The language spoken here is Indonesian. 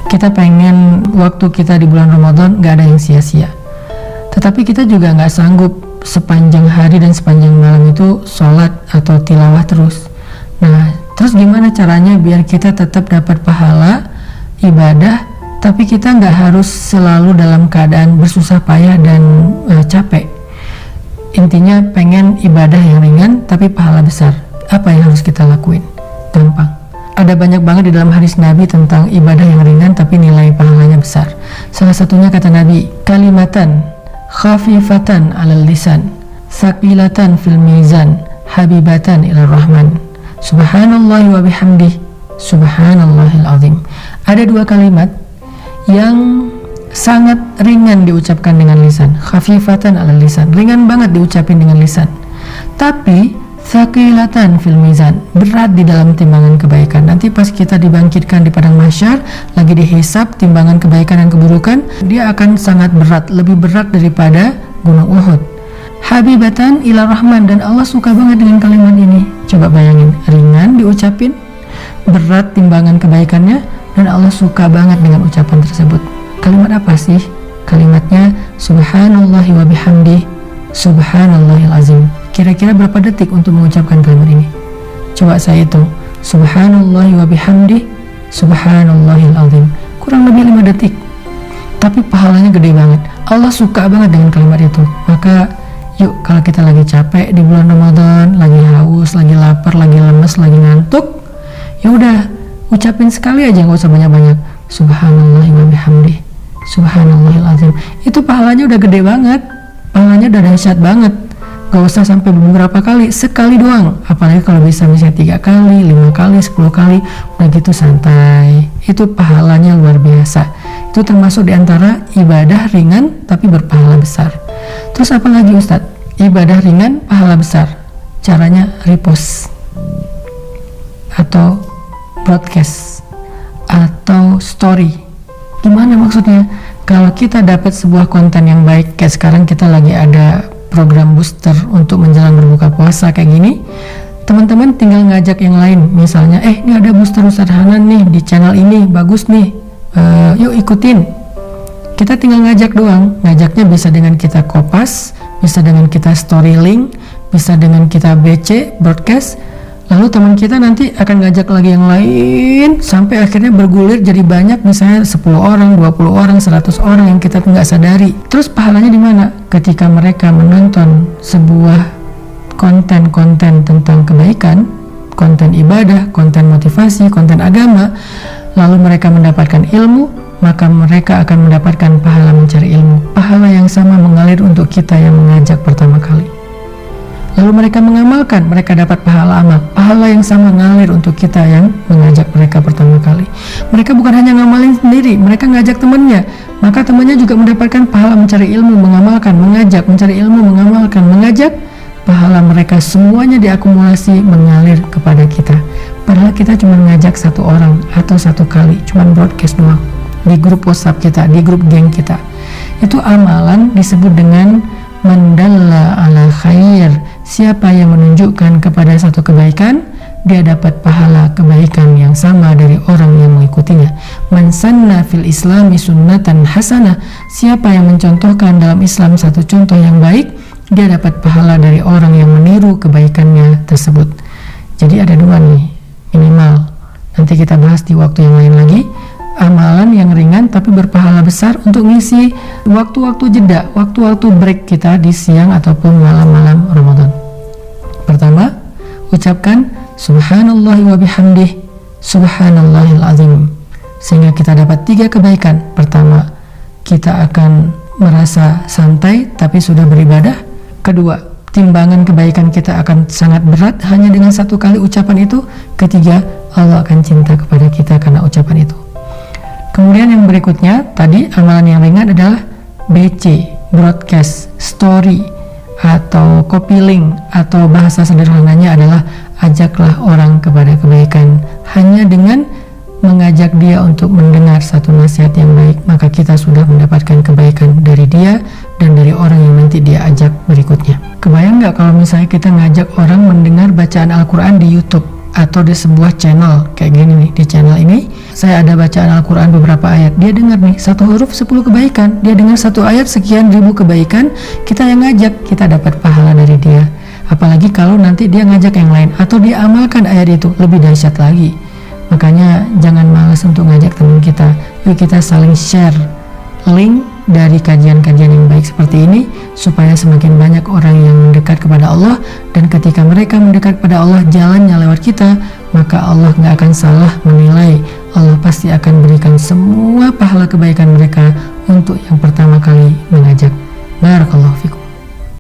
Kita pengen waktu kita di bulan Ramadan gak ada yang sia-sia. Tetapi kita juga gak sanggup sepanjang hari dan sepanjang malam itu sholat atau tilawah terus. Nah, terus gimana caranya biar kita tetap dapat pahala ibadah, tapi kita nggak harus selalu dalam keadaan bersusah payah dan capek. Intinya pengen ibadah yang ringan tapi pahala besar. Apa yang harus kita lakuin? Gampang. Ada banyak banget di dalam hadis Nabi tentang ibadah yang ringan tapi nilai pahalanya besar. Salah satunya kata Nabi, kalimatan khafifatan 'alal lisan, saqilatan fil mizan, habibatan ilar rahman. Subhanallah wa bihamdih, subhanallahil azim. Ada dua kalimat yang sangat ringan diucapkan dengan lisan, khafifatan 'alal lisan, ringan banget diucapin dengan lisan. Tapi thaqilatan fil mizan, berat di dalam timbangan kebaikan. Nanti pas kita dibangkitkan di padang mahsyar, lagi dihisab timbangan kebaikan dan keburukan, dia akan sangat berat, lebih berat daripada gunung Uhud. Habibatan ila rahman, dan Allah suka banget dengan kalimat ini. Coba bayangin, ringan diucapin, berat timbangan kebaikannya, dan Allah suka banget dengan ucapan tersebut. Kalimat apa sih? Kalimatnya subhanallahi wa bihamdih, subhanallahil azim. Kira-kira berapa detik untuk mengucapkan kalimat ini? Coba saya hitung. Subhanallahi wa bihamdih, subhanallahil azim. Kurang lebih 5 detik. Tapi pahalanya gede banget. Allah suka banget dengan kalimat itu. Maka yuk, kalau kita lagi capek di bulan Ramadan, lagi haus, lagi lapar, lagi lemes, lagi ngantuk, ya udah ucapin sekali aja, nggak usah banyak-banyak. Subhanallahi wa bihamdih, subhanallahil azim. Itu pahalanya udah gede banget, pahalanya udah dahsyat banget. Gak usah sampai beberapa kali, sekali doang. Apalagi kalau bisa misalnya 3 kali, 5 kali, 10 kali, udah gitu santai. Itu pahalanya luar biasa. Itu termasuk diantara ibadah ringan tapi berpahala besar. Terus apa lagi Ustadz? Ibadah ringan, pahala besar. Caranya repost atau broadcast atau story. Gimana maksudnya? Kalau kita dapat sebuah konten yang baik, kayak sekarang kita lagi ada program booster untuk menjelang berbuka puasa kayak gini, teman-teman tinggal ngajak yang lain. Misalnya, ini ada booster Ustadz Hanan nih di channel ini, bagus nih, yuk ikutin. Kita tinggal ngajak doang. Ngajaknya bisa dengan kita kopas, bisa dengan kita story link, bisa dengan kita BC, broadcast. Lalu teman kita nanti akan ngajak lagi yang lain, sampai akhirnya bergulir jadi banyak, misalnya 10 orang, 20 orang, 100 orang yang kita nggak sadari. Terus pahalanya di mana? Ketika mereka menonton sebuah konten-konten tentang kebaikan, konten ibadah, konten motivasi, konten agama, lalu mereka mendapatkan ilmu, maka mereka akan mendapatkan pahala mencari ilmu. Pahala yang sama mengalir untuk kita yang mengajak pertama kali. Lalu mereka mengamalkan, mereka dapat pahala amal. Pahala yang sama ngalir untuk kita yang mengajak mereka pertama kali. Mereka bukan hanya ngamalin sendiri, mereka ngajak temannya. Maka temannya juga mendapatkan pahala mencari ilmu, mengamalkan, mengajak, mencari ilmu, mengamalkan, mengajak. Pahala mereka semuanya diakumulasi mengalir kepada kita. Padahal kita cuma ngajak 1 orang atau 1 kali, cuma broadcast doang di grup WhatsApp kita, di grup geng kita. Itu amalan disebut dengan mandalla ala khair. Siapa yang menunjukkan kepada satu kebaikan, dia dapat pahala kebaikan yang sama dari orang yang mengikutinya. Man sanna fil islami sunnatan hasanah. Siapa yang mencontohkan dalam Islam satu contoh yang baik, dia dapat pahala dari orang yang meniru kebaikannya tersebut. Jadi ada 2 nih minimal. Nanti kita bahas di waktu yang lain lagi. Amalan yang ringan tapi berpahala besar untuk ngisi waktu-waktu jeda, waktu-waktu break kita di siang ataupun malam-malam Ramadan. Pertama, ucapkan subhanallahi wa bihamdih, subhanallahil azim, sehingga kita dapat 3 kebaikan. Pertama, kita akan merasa santai tapi sudah beribadah. Kedua, timbangan kebaikan kita akan sangat berat hanya dengan 1 kali ucapan itu. Ketiga, Allah akan cinta kepada kita karena ucapan itu. Kemudian yang berikutnya, tadi amalan yang ringan adalah BC, broadcast, story, atau copy link, atau bahasa sederhananya adalah ajaklah orang kepada kebaikan. Hanya dengan mengajak dia untuk mendengar satu nasihat yang baik, maka kita sudah mendapatkan kebaikan dari dia dan dari orang yang nanti dia ajak berikutnya. Kebayang nggak kalau misalnya kita ngajak orang mendengar bacaan Al-Quran di YouTube? atau di sebuah channel kayak gini nih. Di channel ini saya ada bacaan Al-Quran beberapa ayat, dia dengar nih 1 huruf 10 kebaikan, dia dengar 1 ayat sekian ribu kebaikan, kita yang ngajak, kita dapat pahala dari dia. Apalagi kalau nanti dia ngajak yang lain atau dia amalkan ayat itu, lebih dahsyat lagi. Makanya jangan malas untuk ngajak teman kita. Yuk kita saling share link dari kajian-kajian yang baik seperti ini, supaya semakin banyak orang yang mendekat kepada Allah. Dan ketika mereka mendekat kepada Allah, jalannya lewat kita, maka Allah gak akan salah menilai. Allah pasti akan berikan semua pahala kebaikan mereka untuk yang pertama kali mengajak. Barakallahu fikum.